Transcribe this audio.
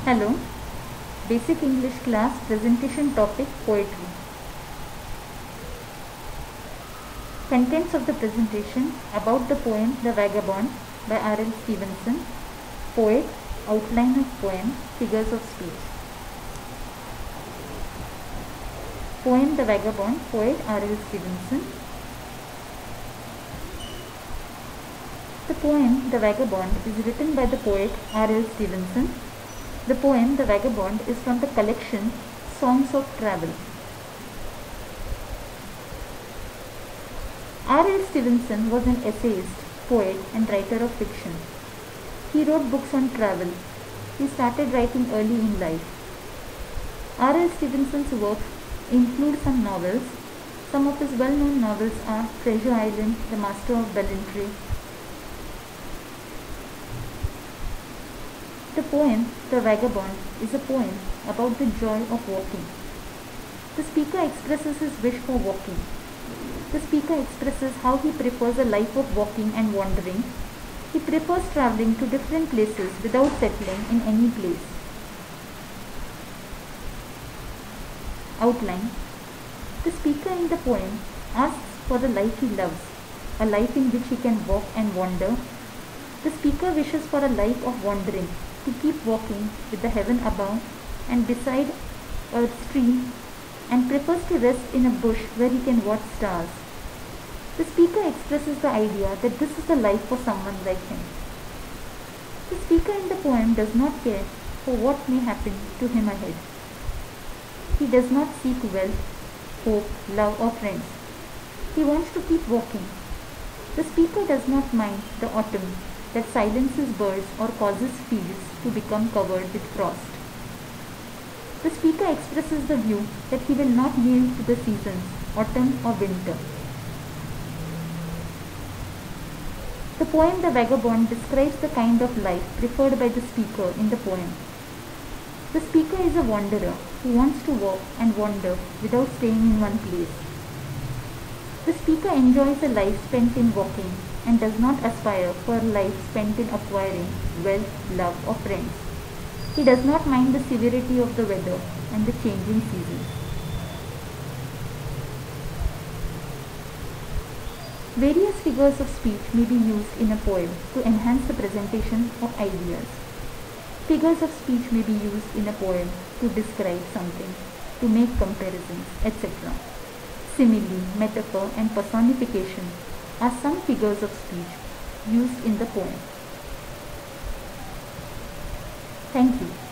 Hello, Basic English class presentation topic poetry. Contents of the presentation about the poem The Vagabond by R.L. Stevenson. Poet, outline of poem, figures of speech. Poem The Vagabond, poet R.L. Stevenson. The poem The Vagabond is written by the poet R.L. Stevenson. The poem The Vagabond is from the collection Songs of Travel. R.L. Stevenson was an essayist, poet and writer of fiction. He wrote books on travel. He started writing early in life. R.L. Stevenson's works include some novels. Some of his well-known novels are Treasure Island, The Master of Ballantrae. The poem The Vagabond is a poem about the joy of walking. The speaker expresses his wish for walking. The speaker expresses how he prefers a life of walking and wandering. He prefers traveling to different places without settling in any place. Outline. The speaker in the poem asks for the life he loves, a life in which he can walk and wander. The speaker wishes for a life of wandering, to keep walking with the heaven above and beside a stream, and prefers to rest in a bush where he can watch stars. The speaker expresses the idea that this is the life for someone like him. The speaker in the poem does not care for what may happen to him ahead. He does not seek wealth, hope, love or friends. He wants to keep walking. The speaker does not mind the autumn that silences birds or causes fields to become covered with frost. The speaker expresses the view that he will not yield to the seasons, autumn or winter. The poem The Vagabond describes the kind of life preferred by the speaker in the poem. The speaker is a wanderer who wants to walk and wander without staying in one place. The speaker enjoys a life spent in walking and does not aspire for a life spent in acquiring wealth, love or friends. He does not mind the severity of the weather and the changing seasons. Various figures of speech may be used in a poem to enhance the presentation of ideas. Figures of speech may be used in a poem to describe something, to make comparisons, etc. Simile, metaphor and personification are some figures of speech used in the poem. Thank you.